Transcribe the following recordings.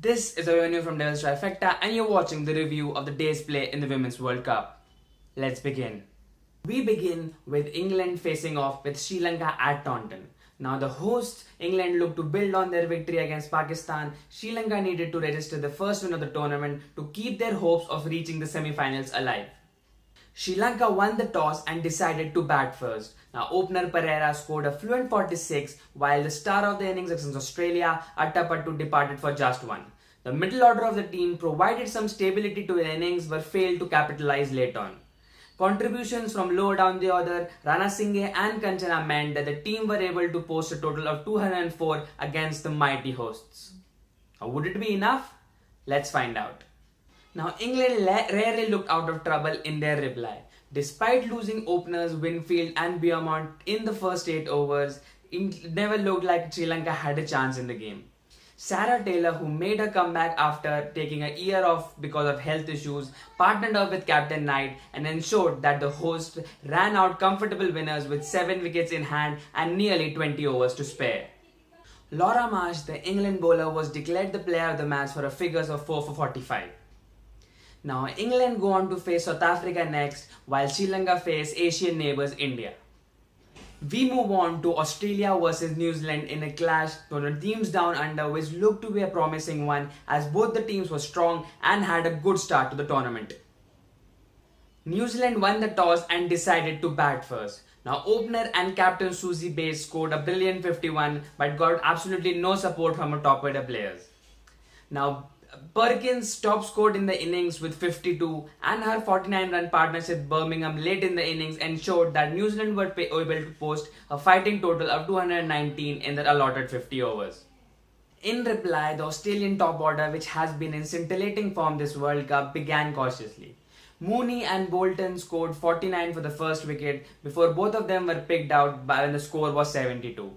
This is Avenu from Devil's Trifecta, and you're watching the review of the day's play in the Women's World Cup. Let's begin. We begin with England facing off with Sri Lanka at Taunton. Now, the hosts, England, looked to build on their victory against Pakistan. Sri Lanka needed to register the first win of the tournament to keep their hopes of reaching the semi-finals alive. Sri Lanka won the toss and decided to bat first. Now, opener Pereira scored a fluent 46, while the star of the innings against Australia, Attappattu, departed for just one. The middle order of the team provided some stability to the innings but failed to capitalize late on. Contributions from lower down the order, Ranasinghe and Kanchana meant that the team were able to post a total of 204 against the mighty hosts. Now, would it be enough? Let's find out. Now, England rarely looked out of trouble in their reply. Despite losing openers Winfield and Beaumont in the first 8 overs, it never looked like Sri Lanka had a chance in the game. Sarah Taylor, who made a comeback after taking a year off because of health issues, partnered up with Captain Knight and ensured that the hosts ran out comfortable winners with 7 wickets in hand and nearly 20 overs to spare. Laura Marsh, the England bowler, was declared the player of the match for a figures of 4 for 45. Now, England go on to face South Africa next, while Sri Lanka face Asian neighbours India. We move on to Australia versus New Zealand in a clash to the teams down under, which looked to be a promising one as both the teams were strong and had a good start to the tournament. New Zealand won the toss and decided to bat first. Now, opener and captain Suzie Bates scored a brilliant 51 but got absolutely no support from her top order players. Now, Perkins top scored in the innings with 52, and her 49-run partnership Birmingham late in the innings ensured that New Zealand were able to post a fighting total of 219 in their allotted 50 overs. In reply, the Australian top order, which has been in scintillating form this World Cup, began cautiously. Mooney and Bolton scored 49 for the first wicket before both of them were picked out when the score was 72.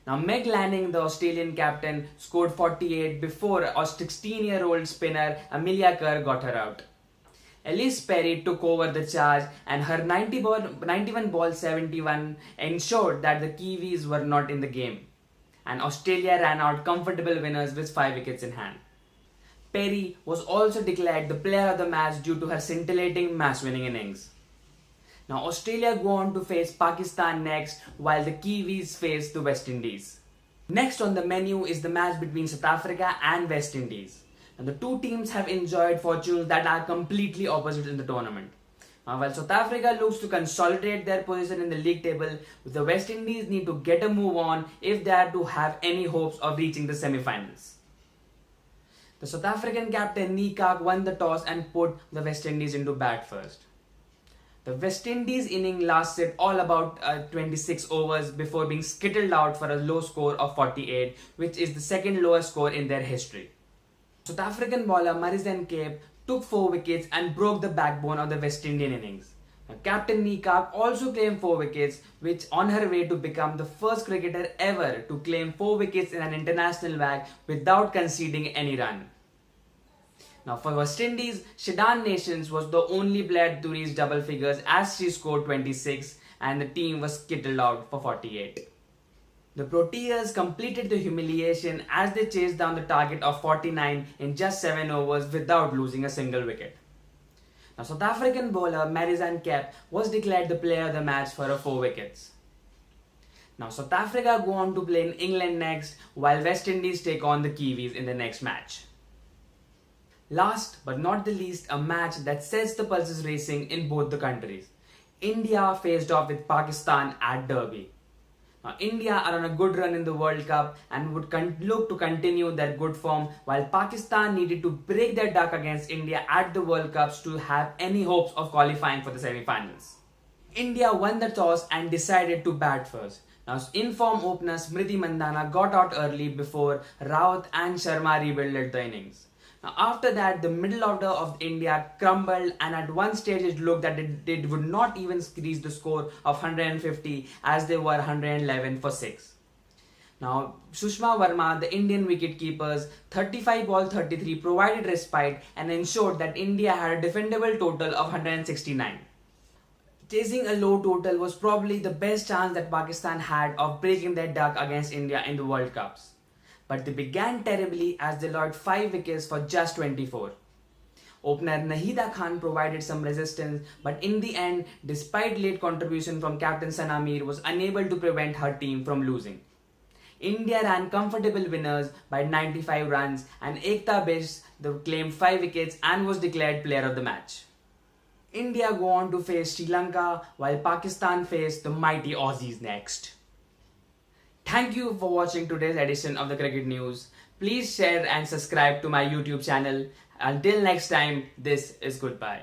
Now, Meg Lanning, the Australian captain, scored 48 before a 16-year-old spinner Amelia Kerr got her out. Elise Perry took over the charge, and her 91 ball 71 ensured that the Kiwis were not in the game, and Australia ran out comfortable winners with 5 wickets in hand. Perry was also declared the player of the match due to her scintillating match-winning innings. Now, Australia go on to face Pakistan next, while the Kiwis face the West Indies. Next on the menu is the match between South Africa and West Indies. And the two teams have enjoyed fortunes that are completely opposite in the tournament. Now, while South Africa looks to consolidate their position in the league table, the West Indies need to get a move on if they are to have any hopes of reaching the semi-finals. The South African captain Neekak won the toss and put the West Indies into bat first. The West Indies inning lasted all about 26 overs before being skittled out for a low score of 48, which is the second lowest score in their history. South African bowler Marizanne Kapp took 4 wickets and broke the backbone of the West Indian innings. Now, Captain Neekak also claimed 4 wickets, which on her way to become the first cricketer ever to claim 4 wickets in an international match without conceding any run. Now, for West Indies, Shaidan Nations was the only player to reach double figures as she scored 26 and the team was skittled out for 48. The Proteas completed the humiliation as they chased down the target of 49 in just 7 overs without losing a single wicket. Now, South African bowler Marizanne Kapp was declared the player of the match for her 4 wickets. Now, South Africa go on to play in England next, while West Indies take on the Kiwis in the next match. Last but not the least, a match that sets the pulses racing in both the countries. India faced off with Pakistan at Derby. Now, India are on a good run in the World Cup and would look to continue their good form, while Pakistan needed to break their duck against India at the World Cups to have any hopes of qualifying for the semi-finals. India won the toss and decided to bat first. Now, in-form opener Smriti Mandhana got out early before Rawat and Sharma rebuilt the innings. Now, after that, the middle order of India crumbled, and at one stage it looked that it would not even reach the score of 150 as they were 111 for 6. Now, Sushma Verma, the Indian wicketkeepers, 35 ball 33 provided respite and ensured that India had a defendable total of 169. Chasing a low total was probably the best chance that Pakistan had of breaking their duck against India in the World Cups. but they began terribly as they lost 5 wickets for just 24. Opener Nahida Khan provided some resistance, but in the end, despite late contribution from captain Sana Mir, was unable to prevent her team from losing. India ran comfortable winners by 95 runs, and Ekta Bish claimed 5 wickets and was declared player of the match. India go on to face Sri Lanka, while Pakistan face the mighty Aussies next. Thank you for watching today's edition of the Cricket News. Please share and subscribe to my YouTube channel. Until next time, this is goodbye.